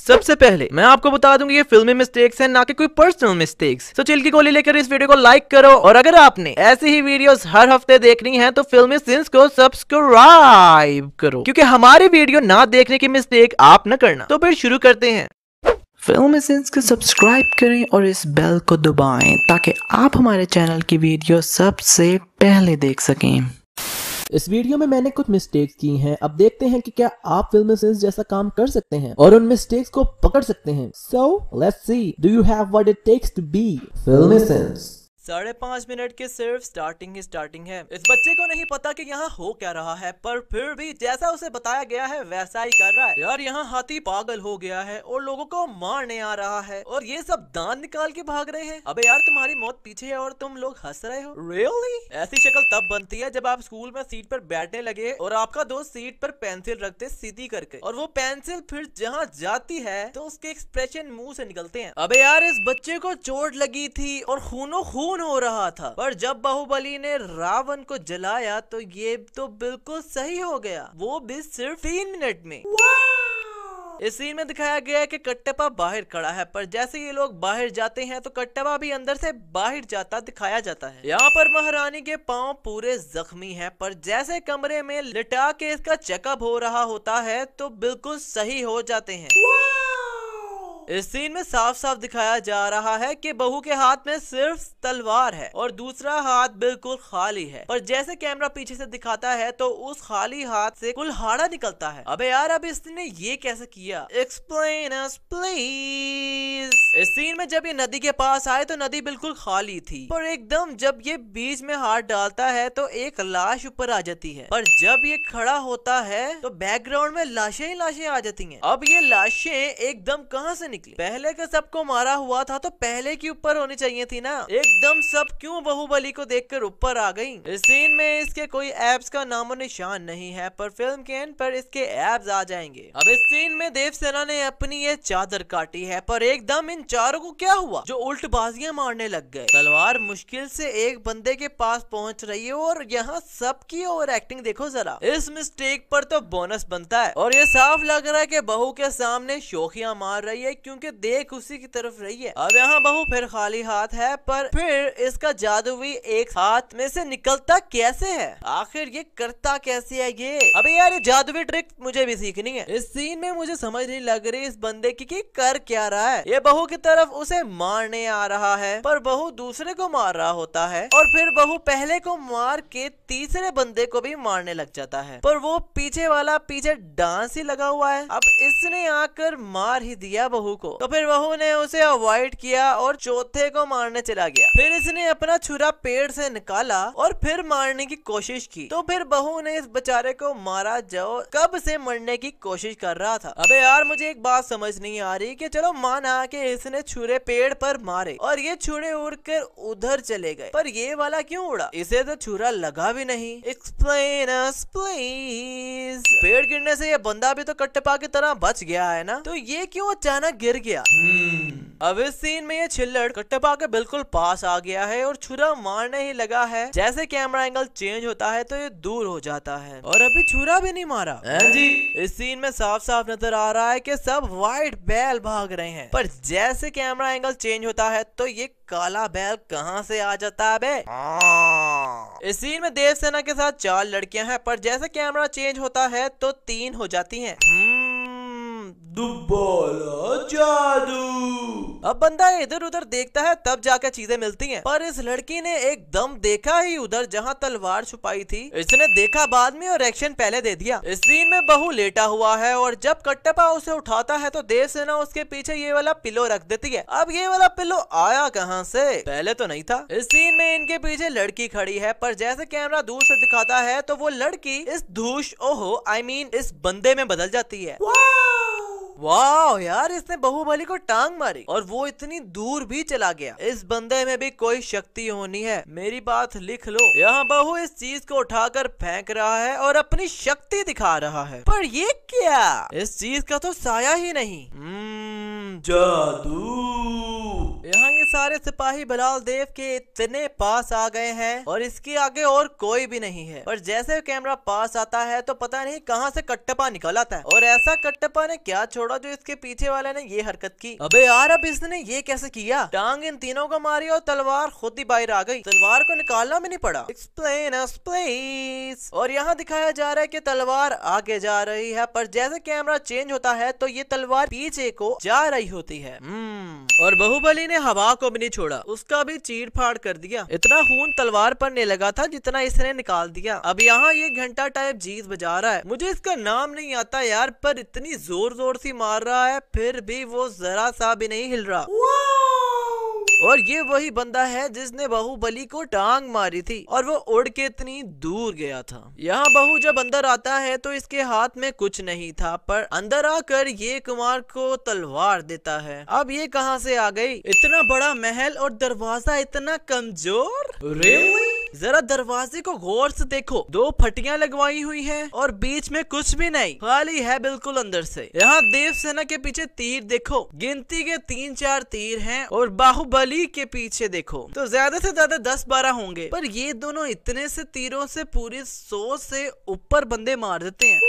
सबसे पहले मैं आपको बता दूंगी ये फिल्मी मिस्टेक्स हैं ना कि कोई पर्सनल मिस्टेक्स। तो चिल की गोली लेकर इस वीडियो को लाइक करो और अगर आपने ऐसी ही वीडियोस हर हफ्ते देखनी है तो फिल्मी सिंस को सब्सक्राइब करो, क्योंकि हमारी वीडियो ना देखने की मिस्टेक आप न करना। तो फिर शुरू करते हैं। फिल्मी सिंस को सब्सक्राइब करें और इस बेल को दबाएं ताकि आप हमारे चैनल की वीडियो सबसे पहले देख सकें। इस वीडियो में मैंने कुछ मिस्टेक्स की हैं। अब देखते हैं कि क्या आप फिल्मी सिंस जैसा काम कर सकते हैं और उन मिस्टेक्स को पकड़ सकते हैं। So let's see, do you have what it takes to be फिल्मी सिंस? 5.5 मिनट के सिर्फ स्टार्टिंग है। इस बच्चे को नहीं पता कि यहाँ हो क्या रहा है, पर फिर भी जैसा उसे बताया गया है वैसा ही कर रहा है। यार यहाँ हाथी पागल हो गया है और लोगों को मारने आ रहा है और ये सब दांत निकाल के भाग रहे हैं। अबे यार तुम्हारी मौत पीछे है और तुम लोग हंस रहे हो। रियली? ऐसी शक्ल तब बनती है जब आप स्कूल में सीट पर बैठने लगे और आपका दोस्त सीट पर पेंसिल रखते सीधी करके, और वो पेंसिल फिर जहाँ जाती है तो उसके एक्सप्रेशन मुंह से निकलते हैं। अबे यार इस बच्चे को चोट लगी थी और खूनो खून हो रहा था, पर जब बाहुबली ने रावण को जलाया तो ये तो बिल्कुल सही हो गया, वो भी सिर्फ 3 मिनट में। इस सीन में दिखाया गया है कि कट्टप्पा बाहर खड़ा है, पर जैसे ये लोग बाहर जाते हैं तो कट्टप्पा भी अंदर से बाहर जाता दिखाया जाता है। यहाँ पर महारानी के पांव पूरे जख्मी हैं, पर जैसे कमरे में लिटा के इसका चेकअप हो रहा होता है तो बिल्कुल सही हो जाते हैं। इस सीन में साफ साफ दिखाया जा रहा है कि बहू के हाथ में सिर्फ तलवार है और दूसरा हाथ बिल्कुल खाली है, पर जैसे कैमरा पीछे से दिखाता है तो उस खाली हाथ से कुल्हाड़ा निकलता है। अबे यार अब इसने ये कैसे किया? Explain us please. इस सीन में जब ये नदी के पास आए तो नदी बिल्कुल खाली थी, पर एकदम जब ये बीच में हाथ डालता है तो एक लाश ऊपर आ जाती है, पर जब ये खड़ा होता है तो बैकग्राउंड में लाशें ही लाशें आ जाती हैं। अब ये लाशें एकदम कहाँ से निकली? पहले का सबको मारा हुआ था तो पहले की ऊपर होनी चाहिए थी ना, एकदम सब क्यों बाहुबली को देखकर ऊपर आ गई? इस सीन में इसके कोई एब्स का नामो निशान नहीं है, पर फिल्म के एंड पर इसके एब्स आ जाएंगे। अब इस सीन में देवसेना ने अपनी ये चादर काटी है, पर एकदम इन चारों को क्या हुआ जो उल्टबाजियां मारने लग गए? तलवार मुश्किल से एक बंदे के पास पहुंच रही है और यहाँ सबकी ओवर एक्टिंग देखो जरा। इस मिस्टेक पर तो बोनस बनता है और ये साफ लग रहा है कि बहू के सामने शोखियां मार रही है, क्योंकि देख उसी की तरफ रही है। अब यहाँ बहू फिर खाली हाथ है, पर फिर इसका जादू भी एक हाथ में से निकलता कैसे है? आखिर ये करता कैसे है ये? अबे यार ये जादुई ट्रिक मुझे भी सीखनी है। इस सीन में मुझे समझ नहीं लग रही इस बंदे की कि कर क्या रहा है। ये बहू की तरफ उसे मारने आ रहा है, पर बहू दूसरे को मार रहा होता है और फिर बहू पहले को मार के तीसरे बंदे को भी मारने लग जाता है, पर वो पीछे वाला पीछे डांस ही लगा हुआ है। अब इसने आकर मार ही दिया बहू को, तो फिर बहू ने उसे अवॉइड किया और चौथे को मारने चला गया। फिर इसने अपना छुरा पेड़ से निकाला और फिर मारने की कोशिश की, तो फिर बहू ने इस बेचारे को मारा जो कब से मरने की कोशिश कर रहा था। अबे यार मुझे एक बात समझ नहीं आ रही कि चलो माना कि इसने छुरे पेड़ पर मारे और ये छुरे उड़कर उधर चले गए, पर ये वाला क्यों उड़ा? इसे तो छुरा लगा भी नहीं। Explain us please. पेड़ गिरने से ये बंदा भी तो कट्टप्पा की तरह बच गया है ना, तो ये क्यों अचानक गिर गया? अब इस सीन में ये छिल्लड़ कट्टप्पा के बिल्कुल पास आ गया है और छुरा मारने ही लगा है। जैसे कैमरा एंगल चेंज होता है तो ये दूर हो जाता है और अभी छुरा भी नहीं मारा जी। इस सीन में साफ साफ नजर आ रहा है कि सब व्हाइट बैल भाग रहे हैं, पर जैसे कैमरा एंगल चेंज होता है तो ये काला बैल कहां से आ जाता है बे? इस सीन में देवसेना के साथ 4 लड़कियां हैं, पर जैसे कैमरा चेंज होता है तो 3 हो जाती हैं। दुब्बाला जादू। अब बंदा इधर उधर देखता है तब जाकर चीजें मिलती हैं, पर इस लड़की ने एकदम देखा ही उधर जहां तलवार छुपाई थी। इसने देखा बाद में और एक्शन पहले दे दिया। इस सीन में बहू लेटा हुआ है और जब कट्टप्पा उसे उठाता है तो देवसेना उसके पीछे ये वाला पिलो रख देती है। अब ये वाला पिलो आया कहां से? पहले तो नहीं था। इस सीन में इनके पीछे लड़की खड़ी है, पर जैसे कैमरा दूर से दिखाता है तो वो लड़की इस धूष इस बंदे में बदल जाती है। वाह यार इसने बाहुबली को टांग मारी और वो इतनी दूर भी चला गया। इस बंदे में भी कोई शक्ति होनी है, मेरी बात लिख लो। यहाँ बहू इस चीज को उठाकर फेंक रहा है और अपनी शक्ति दिखा रहा है, पर ये क्या? इस चीज का तो साया ही नहीं। जादू। यहाँ ये सारे सिपाही बलाल देव के इतने पास आ गए हैं और इसके आगे और कोई भी नहीं है। पर जैसे कैमरा पास आता है तो पता नहीं कहां से कट्टप्पा निकल आता है और ऐसा कट्टप्पा ने क्या छोड़ा जो इसके पीछे वाले ने ये हरकत की। अबे यार अब इसने ये कैसे किया? टांग इन तीनों को मारी और तलवार खुद ही बाहर आ गई। तलवार को निकालना भी नहीं पड़ा। Explain us please. और यहाँ दिखाया जा रहा है कि तलवार आगे जा रही है, पर जैसे कैमरा चेंज होता है तो ये तलवार पीछे को जा रही होती है। और बाहुबली ने हवा को भी नहीं छोड़ा, उसका भी चीर फाड़ कर दिया। इतना खून तलवार पर नहीं लगा था जितना इसने निकाल दिया। अब यहाँ ये घंटा टाइप चीज बजा रहा है, मुझे इसका नाम नहीं आता यार, पर इतनी जोर जोर से मार रहा है फिर भी वो जरा सा भी नहीं हिल रहा। और ये वही बंदा है जिसने बाहुबली को टांग मारी थी और वो उड़ के इतनी दूर गया था। यहाँ बहू जब अंदर आता है तो इसके हाथ में कुछ नहीं था, पर अंदर आकर ये कुमार को तलवार देता है। अब ये कहाँ से आ गई? इतना बड़ा महल और दरवाजा इतना कमजोर। Really? जरा दरवाजे को गौर से देखो, 2 फटियां लगवाई हुई हैं और बीच में कुछ भी नहीं, खाली है बिल्कुल अंदर से। यहाँ देवसेना के पीछे तीर देखो, गिनती के 3-4 तीर हैं और बाहुबली के पीछे देखो तो ज्यादा से ज्यादा 10-12 होंगे, पर ये दोनों इतने से तीरों से पूरे 100 से ऊपर बंदे मार देते हैं।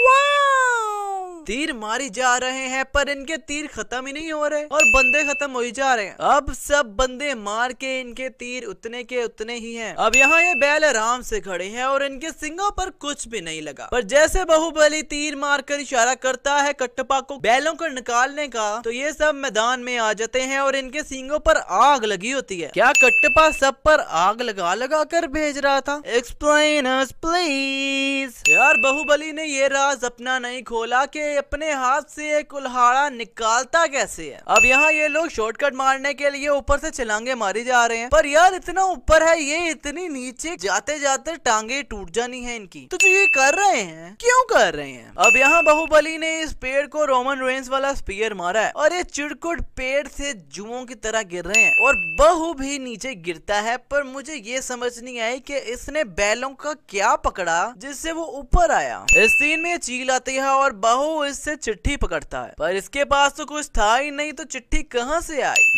तीर मारी जा रहे हैं पर इनके तीर खत्म ही नहीं हो रहे और बंदे खत्म हो ही जा रहे हैं। अब सब बंदे मार के इनके तीर उतने के उतने ही हैं। अब यहाँ ये बैल आराम से खड़े हैं और इनके सिंगों पर कुछ भी नहीं लगा, पर जैसे बाहुबली तीर मारकर इशारा करता है कट्टप्पा को बैलों को निकालने का, तो ये सब मैदान में आ जाते हैं और इनके सिंगों पर आग लगी होती है। क्या कट्टप्पा सब पर आग लगा लगा कर भेज रहा था? Explain us please. यार बाहुबली ने ये राज अपना नहीं खोला कि अपने हाथ से एक कुल्हाड़ा निकालता कैसे है। अब यहाँ ये लोग शॉर्टकट मारने के लिए ऊपर से छलांगे मारी जा रहे हैं, पर यार इतना ऊपर है ये, इतनी नीचे जाते जाते टांगे टूट जानी है इनकी। तो जो ये कर रहे हैं क्यों कर रहे हैं? अब यहाँ बाहुबली ने इस पेड़ को रोमन रेंज वाला स्पीयर मारा है और ये चिड़कुट पेड़ से जुओं की तरह गिर रहे हैं और बहू भी नीचे गिरता है, पर मुझे ये समझ नहीं आई कि इसने बैलों का क्या पकड़ा जिससे वो ऊपर आया। इस सीन में चील आती है और बहू इससे चिट्ठी पकड़ता है, पर इसके पास तो कुछ था ही नहीं, तो चिट्ठी कहाँ से आई?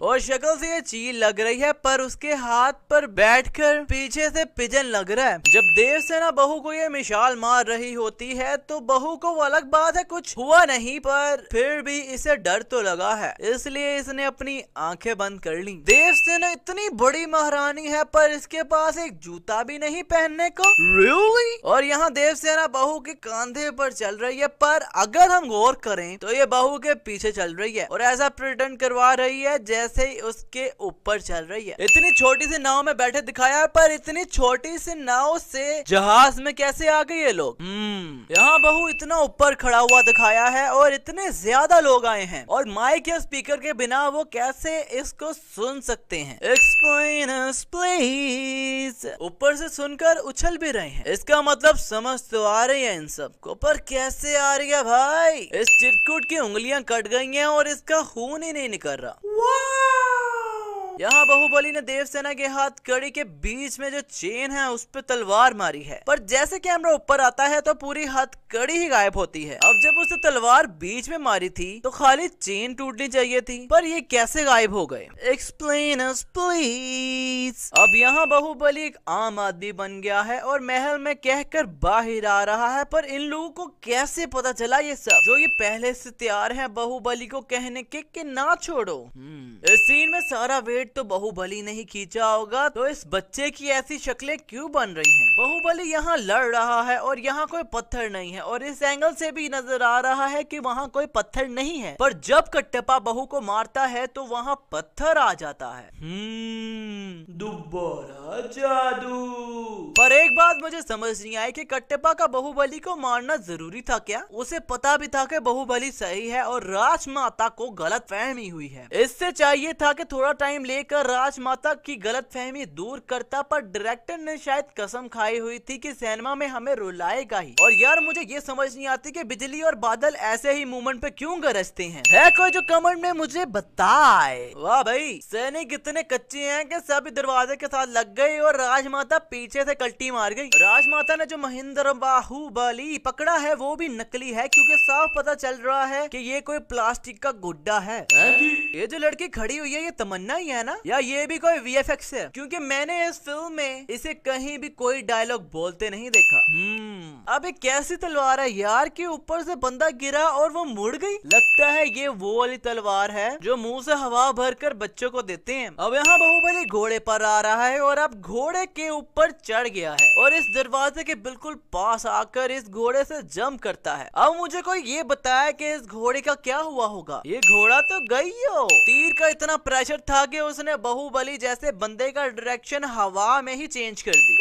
और शक्ल से ये चील लग रही है, पर उसके हाथ पर बैठकर पीछे से पिजन लग रहा है। जब देवसेना बहू को ये मिसाल मार रही होती है तो बहू को वो अलग बात है कुछ हुआ नहीं, पर फिर भी इसे डर तो लगा है, इसलिए इसने अपनी आंखें बंद कर ली। देवसेना इतनी बड़ी महारानी है पर इसके पास एक जूता भी नहीं पहनने को। Really? और यहाँ देवसेना बहू के कंधे पर चल रही है, पर अगर हम गौर करें तो ये बहू के पीछे चल रही है और ऐसा प्रिटेंड करवा रही है जैसे ही उसके ऊपर चल रही है। इतनी छोटी सी नाव में बैठे दिखाया है, पर इतनी छोटी सी नाव से जहाज में कैसे आ गए ये लोग? यहाँ बहू इतना ऊपर खड़ा हुआ दिखाया है और इतने ज्यादा लोग आए हैं और माइक या स्पीकर के बिना वो कैसे इसको सुन सकते हैं? Explain us please. ऊपर से सुनकर उछल भी रहे हैं, इसका मतलब समझ तो आ रही है इन सबको, पर कैसे आ रही है भाई? इस चिरकुट की उंगलियां कट गई हैं और इसका खून ही नहीं निकल रहा। यहाँ बाहुबली ने देवसेना के हाथ कड़ी के बीच में जो चेन है उस पर तलवार मारी है, पर जैसे कैमरा ऊपर आता है तो पूरी हाथ कड़ी ही गायब होती है। अब जब उसे तलवार बीच में मारी थी तो खाली चेन टूटनी चाहिए थी, पर ये कैसे गायब हो गए? Explain us please. अब यहाँ बाहुबली एक आम आदमी बन गया है और महल में कहकर बाहर आ रहा है, पर इन लोगों को कैसे पता चला ये सब, जो ये पहले से तैयार है बाहुबली को कहने के कि ना छोड़ो। इस सीन में सारा वेट तो बाहुबली ने ही खींचा होगा, तो इस बच्चे की ऐसी शक्लें क्यों बन रही हैं? बाहुबली यहाँ लड़ रहा है और यहाँ कोई पत्थर नहीं है और इस एंगल से भी नजर आ रहा है कि वहाँ कोई पत्थर नहीं है, पर जब कट्टप्पा बहू को मारता है तो वहाँ पत्थर आ जाता है। दोबारा जादू। पर एक बात मुझे समझ नहीं आई कि कट्टप्पा का बाहुबली को मारना जरूरी था क्या? उसे पता भी था कि बाहुबली सही है और राजमाता को गलत फहमी हुई है। इससे चाहिए था कि थोड़ा टाइम लेकर राजमाता की गलत फहमी दूर करता, पर डायरेक्टर ने शायद कसम खाई हुई थी कि सिनेमा में हमें रुलाएगा ही। और यार मुझे ये समझ नहीं आती कि बिजली और बादल ऐसे ही मूवमेंट पे क्यों गरजते हैं? है कोई जो कमेंट में मुझे बताए। वाह भाई, सैनिक इतने कच्चे हैं कि सब दरवाजे के साथ लग गए और राजमाता पीछे से कल्टी मार गई। राजमाता ने जो महेंद्र बाहुबली पकड़ा है वो भी नकली है, क्योंकि साफ पता चल रहा है कि ये कोई प्लास्टिक का गुड्डा है। ये जो लड़की खड़ी हुई है ये तमन्ना ही है ना, या ये भी कोई VFX है? क्योंकि मैंने इस फिल्म में इसे कहीं भी कोई डायलॉग बोलते नहीं देखा। अब एक कैसी तलवार है यार कि ऊपर से बंदा गिरा और वो मुड़ गई। लगता है ये वो वाली तलवार है जो मुंह से हवा भरकर बच्चों को देते हैं। अब यहाँ बाहुबली घोड़े पर आ रहा है और अब घोड़े के ऊपर चढ़ गया है और इस दरवाजे के बिल्कुल पास आकर इस घोड़े से जंप करता है। अब मुझे कोई ये बताया कि इस घोड़े का क्या हुआ होगा। ये घोड़ा तो गई हो। तीर का इतना प्रेशर था कि उसने बाहुबली जैसे बंदे का डायरेक्शन हवा में ही चेंज कर दी।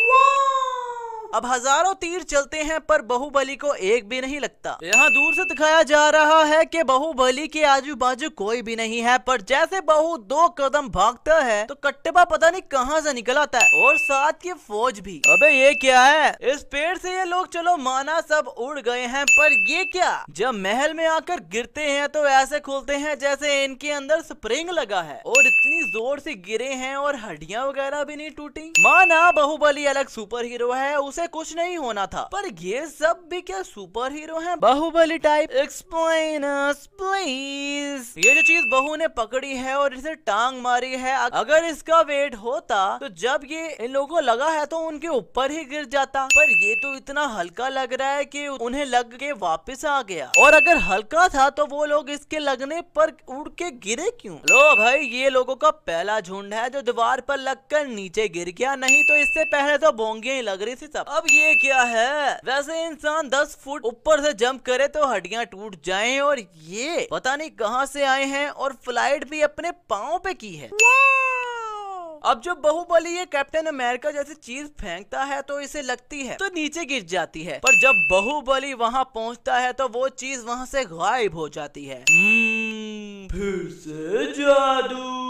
अब हजारों तीर चलते हैं पर बाहुबली को एक भी नहीं लगता। यहाँ दूर से दिखाया जा रहा है कि बाहुबली के आजू बाजू कोई भी नहीं है, पर जैसे बाहु 2 कदम भागता है तो कट्टबा पता नहीं कहाँ से निकल आता है और साथ की फौज भी। अबे ये क्या है? इस पेड़ से ये लोग चलो माना सब उड़ गए हैं, पर ये क्या? जब महल में आकर गिरते हैं तो ऐसे खुलते हैं जैसे इनके अंदर स्प्रिंग लगा है और इतनी जोर से गिरे हैं और हड्डियां वगैरह भी नहीं टूटी। माना बाहुबली अलग सुपर हीरो है, उसे कुछ नहीं होना था, पर ये सब भी क्या सुपर हीरो हैं? Baahubali type explain us please. ये जो चीज बहू ने पकड़ी है और इसे टांग मारी है, अगर इसका वेट होता तो जब ये इन लोगों को लगा है तो उनके ऊपर ही गिर जाता, पर ये तो इतना हल्का लग रहा है कि उन्हें लग के वापस आ गया। और अगर हल्का था तो वो लोग इसके लगने पर उड़ के गिरे क्यों? लो भाई, ये लोगों का पहला झुंड है जो दीवार पर लगकर नीचे गिर गया, नहीं तो इससे पहले तो बोंगियां ही लग रही थी सब। अब ये क्या है? वैसे इंसान 10 फुट ऊपर से जंप करे तो हड्डियां टूट जाएं, और ये पता नहीं कहां से आए हैं और फ्लाइट भी अपने पांव पे की है। अब जब बाहुबली ये कैप्टन अमेरिका जैसी चीज फेंकता है तो इसे लगती है तो नीचे गिर जाती है, पर जब बाहुबली वहां पहुंचता है तो वो चीज वहां से गायब हो जाती है। फिर से जादू।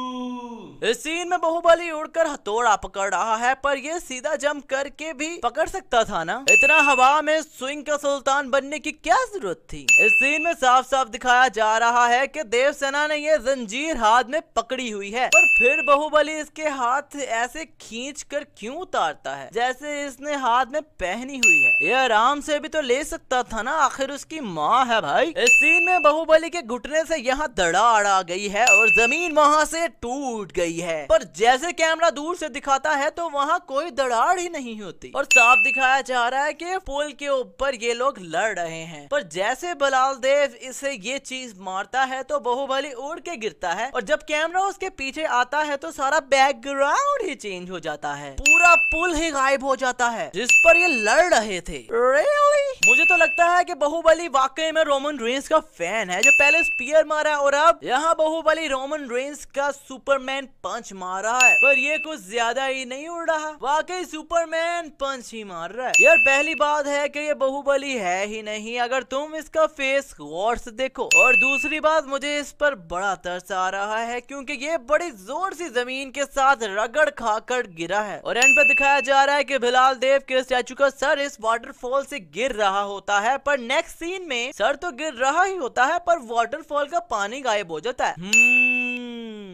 इस सीन में बाहुबली उड़कर हथौड़ा पकड़ रहा है, पर ये सीधा जंप करके भी पकड़ सकता था ना। इतना हवा में स्विंग का सुल्तान बनने की क्या जरूरत थी? इस सीन में साफ साफ दिखाया जा रहा है कि देवसेना ने ये जंजीर हाथ में पकड़ी हुई है, पर फिर बाहुबली इसके हाथ ऐसे खींच कर क्यों उतारता है जैसे इसने हाथ में पहनी हुई है? ये आराम से भी तो ले सकता था ना, आखिर उसकी माँ है भाई। इस सीन में बाहुबली के घुटने से यहाँ दरार आ गई है और जमीन वहाँ से टूट गई है, पर जैसे कैमरा दूर से दिखाता है तो वहाँ कोई दरार ही नहीं होती और साफ दिखाया जा रहा है कि पुल के ऊपर ये लोग लड़ रहे हैं। पर जैसे बलाल देव इसे ये चीज मारता है तो बाहुबली उड़ के गिरता है, और जब कैमरा उसके पीछे आता है तो सारा बैकग्राउंड ही चेंज हो जाता है, पूरा पुल ही गायब हो जाता है जिस पर ये लड़ रहे थे। Really? मुझे तो लगता है कि बाहुबली वाकई में रोमन रेंस का फैन है, जो पहले स्पीयर मारा और अब यहाँ बाहुबली रोमन रेंस का सुपरमैन पंच मार रहा है, पर ये कुछ ज्यादा ही नहीं उड़ रहा, वाकई सुपरमैन पंच ही मार रहा है। यार पहली बात है कि ये बाहुबली है ही नहीं अगर तुम इसका फेस गौर से देखो, और दूसरी बात मुझे इस पर बड़ा तरस आ रहा है क्योंकि ये बड़ी जोर से जमीन के साथ रगड़ खाकर गिरा है, और एंड पर दिखाया जा रहा है कि बिलाल देव के स्टैचू का सर इस वाटरफॉल से गिर रहा होता है, पर नेक्स्ट सीन में सर तो गिर रहा ही होता है पर वाटरफॉल का पानी गायब हो जाता है।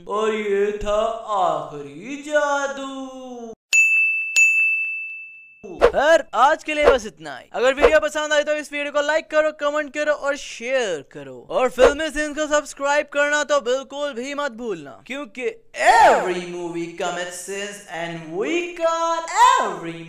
और ये था आखिरी जादू। आज के लिए बस इतना ही। अगर वीडियो पसंद आई तो इस वीडियो को लाइक करो, कमेंट करो और शेयर करो, और फिल्मी सीन्स को सब्सक्राइब करना तो बिल्कुल भी मत भूलना, क्योंकि every movie commits sins and we got every movie